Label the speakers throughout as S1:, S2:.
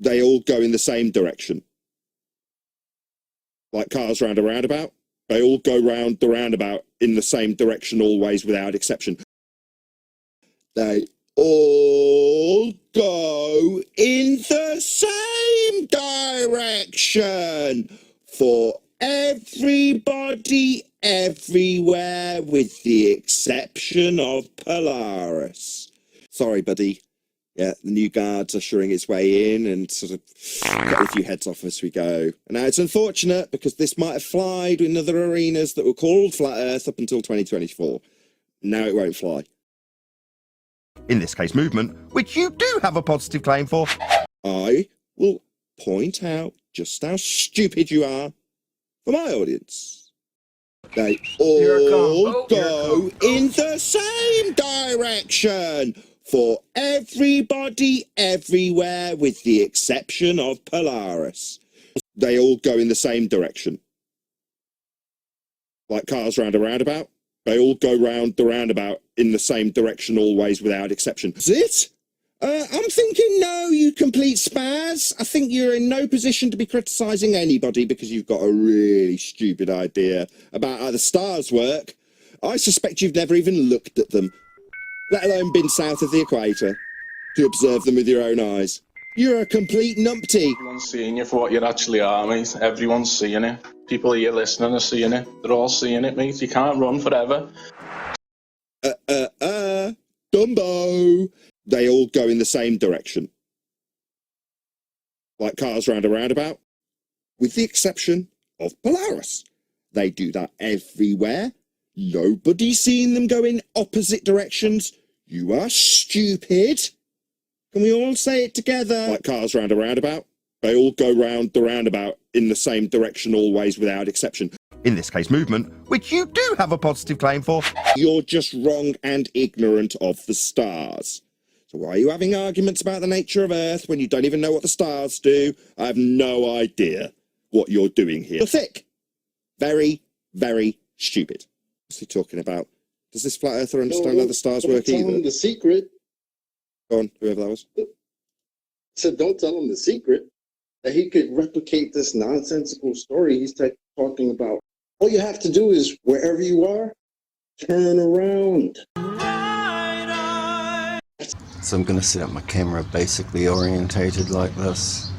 S1: They all go in the same direction. Like cars round a roundabout, they all go round the roundabout in the same direction always without exception. They all go in the same direction for everybody everywhere with the exception of Polaris. Sorry, buddy. Yeah, the new guard's ushering its way in and sort of getting a few heads off as we go. And now it's unfortunate because this might have flied in other arenas that were called Flat Earth up until 2024. Now it won't fly.
S2: In this case, movement, which you do have a positive claim for.
S1: I will point out just how stupid you are for my audience. They all go in the same direction for everybody everywhere with the exception of Polaris. They all go in the same direction. Like cars round a roundabout, they all go round the roundabout in the same direction always without exception. Is it? I'm thinking no, you complete spaz. I think you're in no position to be criticising anybody because you've got a really stupid idea about how the stars work. I suspect you've never even looked at them, let alone been south of the equator to observe them with your own eyes. You're a complete numpty.
S3: Everyone's seeing you for what you actually are, mate. Everyone's seeing it. People here listening are seeing it. They're all seeing it, mate. You can't run forever.
S1: Dumbo. They all go in the same direction. Like cars round a roundabout, with the exception of Polaris. They do that everywhere. Nobody's seen them go in opposite directions. You are stupid. Can we all say it together? Like cars round a roundabout, they all go round the roundabout in the same direction always without exception.
S2: In this case, movement, which you do have a positive claim for.
S1: You're just wrong and ignorant of the stars. So why are you having arguments about the nature of Earth when you don't even know what the stars do? I have no idea what you're doing here. You're thick. Very, very stupid. What's he talking about? Does this flat earther understand how the stars work either?
S4: Don't tell him the secret.
S1: Go on, whoever that was.
S4: So don't tell him the secret. That he could replicate this nonsensical story he's talking about. All you have to do is, wherever you are, turn around.
S5: So I'm going to set up my camera basically orientated like this.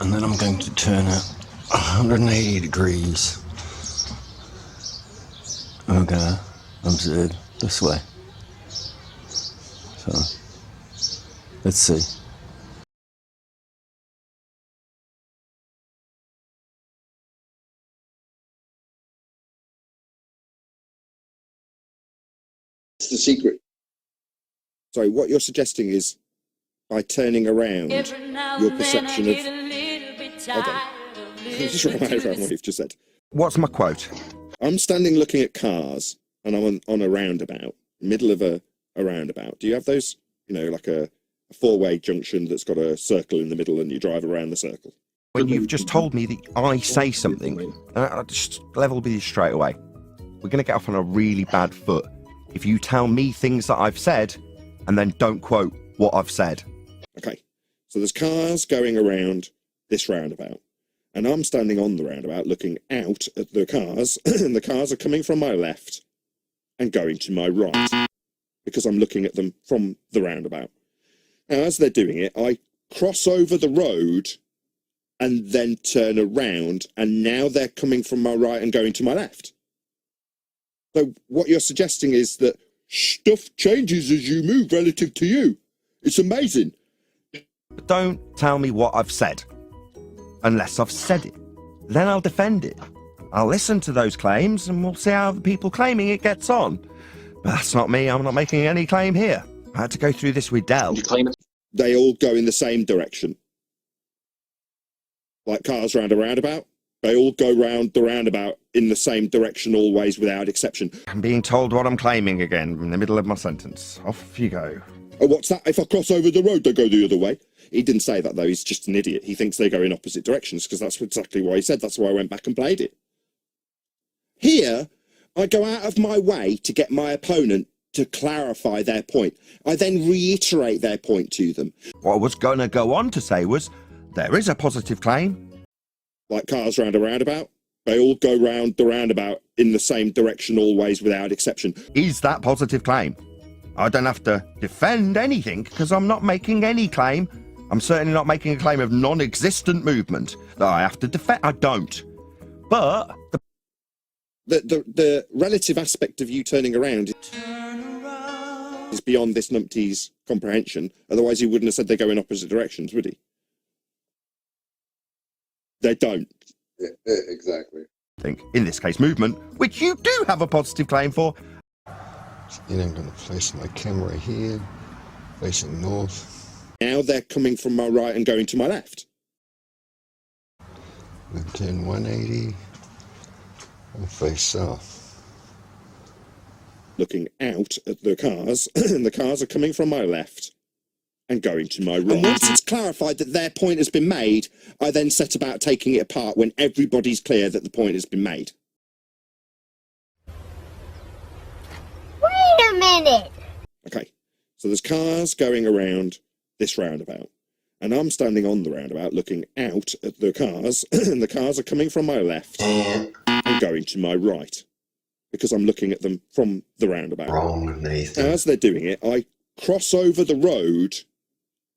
S5: And then I'm going to turn it 180 degrees. I'm going to observe this way. So, let's see.
S4: It's the secret.
S1: So what you're suggesting is, by turning around, your perception of... Hold on. Just remind around what you've just said.
S2: What's my quote?
S1: I'm standing looking at cars, and I'm on a roundabout, middle of a roundabout. Do you have those, you know, like a four-way junction that's got a circle in the middle and you drive around the circle?
S2: When you've just told me that I say something, I'll just level with you straight away. We're going to get off on a really bad foot if you tell me things that I've said and then don't quote what I've said.
S1: Okay, so there's cars going around this roundabout, and I'm standing on the roundabout looking out at the cars, and the cars are coming from my left and going to my right, because I'm looking at them from the roundabout. Now, as they're doing it, I cross over the road and then turn around, and now they're coming from my right and going to my left. So what you're suggesting is that stuff changes as you move relative to you. It's amazing.
S2: Don't tell me what I've said, unless I've said it. Then I'll defend it. I'll listen to those claims and we'll see how the people claiming it gets on. But that's not me. I'm not making any claim here. I had to go through this with Dell.
S1: They all go in the same direction. Like cars round a roundabout, they all go round the roundabout in the same direction always without exception.
S2: I'm being told what I'm claiming again in the middle of my sentence. Off you go.
S1: Oh, what's that? If I cross over the road, they go the other way. He didn't say that, though. He's just an idiot. He thinks they go in opposite directions, because that's exactly what he said. That's why I went back and played it. Here, I go out of my way to get my opponent to clarify their point. I then reiterate their point to them.
S2: What I was going to go on to say was, there is a positive claim.
S1: Like cars round a roundabout, they all go round the roundabout in the same direction always without exception.
S2: Is that positive claim? I don't have to defend anything because I'm not making any claim. I'm certainly not making a claim of non-existent movement that I have to defend. I don't. But
S1: The relative aspect of you turning around is beyond this numpty's comprehension. Otherwise, he wouldn't have said they go in opposite directions, would he? They don't.
S4: Yeah, exactly.
S2: think, in this case movement, which you do have a positive claim for.
S5: Then I'm going to place my camera here, facing north.
S1: Now they're coming from my right and going to my left.
S5: Then turn 180 and face south.
S1: Looking out at the cars, and the cars are coming from my left and going to my right. And once it's clarified that their point has been made, I then set about taking it apart when everybody's clear that the point has been made.
S6: Wait a minute!
S1: Okay, so there's cars going around this roundabout, and I'm standing on the roundabout looking out at the cars, and the cars are coming from my left and going to my right, because I'm looking at them from the roundabout.
S5: Wrong, Nathan.
S1: As they're doing it, I cross over the road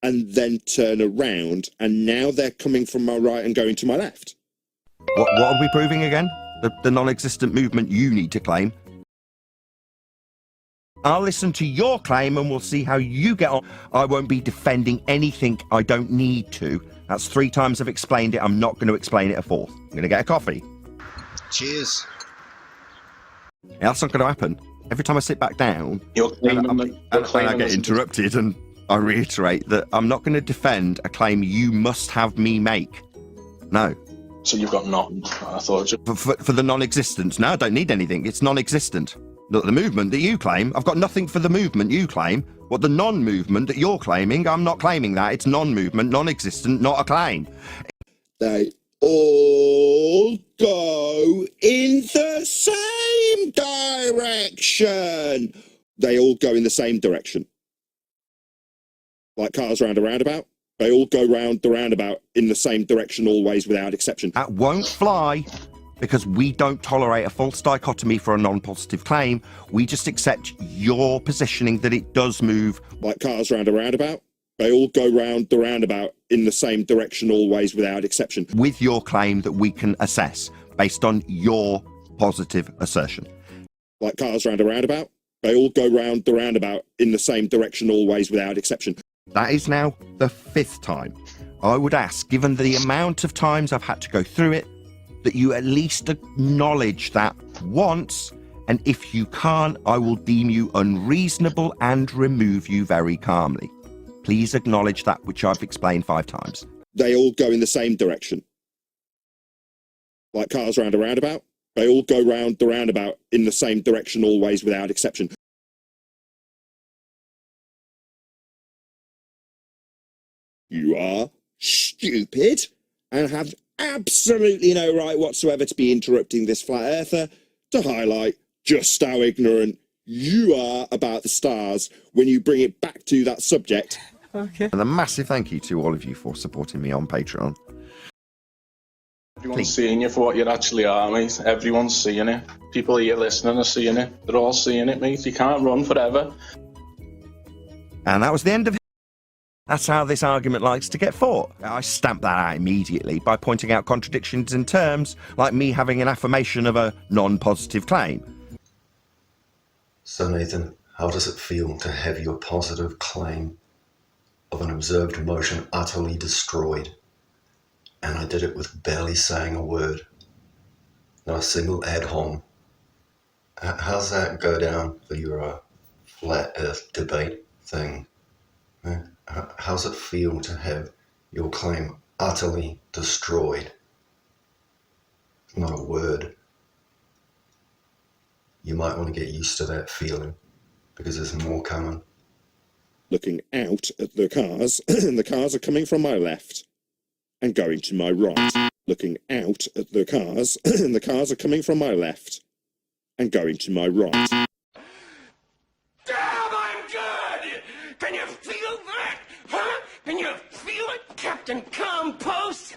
S1: and then turn around, and now they're coming from my right and going to my left.
S2: What are we proving again? The non-existent movement you need to claim. I'll listen to your claim and we'll see how you get on. I won't be defending anything I don't need to. That's 3 times I've explained it. I'm not going to explain it a 4th. I'm going to get a coffee.
S5: Cheers.
S2: That's not going to happen. Every time I sit back down,
S3: You're claiming
S2: and I get interrupted and I reiterate that I'm not going to defend a claim you must have me make. No.
S3: So you've got nothing. I thought you...
S2: For the non-existence. No, I don't need anything. It's non-existent. Look, the movement that you claim, I've got nothing for the movement you claim. What the non-movement that you're claiming, I'm not claiming that. It's non-movement, non-existent, not a claim.
S1: They all go in the same direction. They all go in the same direction. Like cars round a roundabout, they all go round the roundabout in the same direction always without exception.
S2: That won't fly because we don't tolerate a false dichotomy for a non-positive claim. We just accept your positioning that it does move.
S1: Like cars round a roundabout, they all go round the roundabout in the same direction always without exception.
S2: With your claim that we can assess based on your positive assertion.
S1: Like cars round a roundabout, they all go round the roundabout in the same direction always without exception.
S2: That is now the 5th time. I would ask, given the amount of times I've had to go through it, that you at least acknowledge that once, and if you can't, I will deem you unreasonable and remove you very calmly. Please acknowledge that which I've explained 5 times.
S1: They all go in the same direction. Like cars round a roundabout, they all go round the roundabout in the same direction always without exception. You are stupid and have absolutely no right whatsoever to be interrupting this flat earther to highlight just how ignorant you are about the stars when you bring it back to that subject.
S2: Okay. And a massive thank you to all of you for supporting me on Patreon.
S3: Everyone's seeing you for what you actually are, mate. Everyone's seeing it. People here listening are seeing it. They're all seeing it, mate. You can't run forever.
S2: And that was the end of it. That's how this argument likes to get fought. I stamp that out immediately by pointing out contradictions in terms, like me having an affirmation of a non-positive claim.
S5: So Nathan, how does it feel to have your positive claim of an observed motion utterly destroyed? And I did it with barely saying a word, not a single ad hom. How's that go down for your flat earth debate thing? How's it feel to have your claim utterly destroyed? Not a word. You might want to get used to that feeling because there's more coming.
S1: Looking out at the cars, and the cars are coming from my left and going to my right. Looking out at the cars, and the cars are coming from my left and going to my right.
S6: Can you feel that? Huh? Can you feel it, Captain Compost?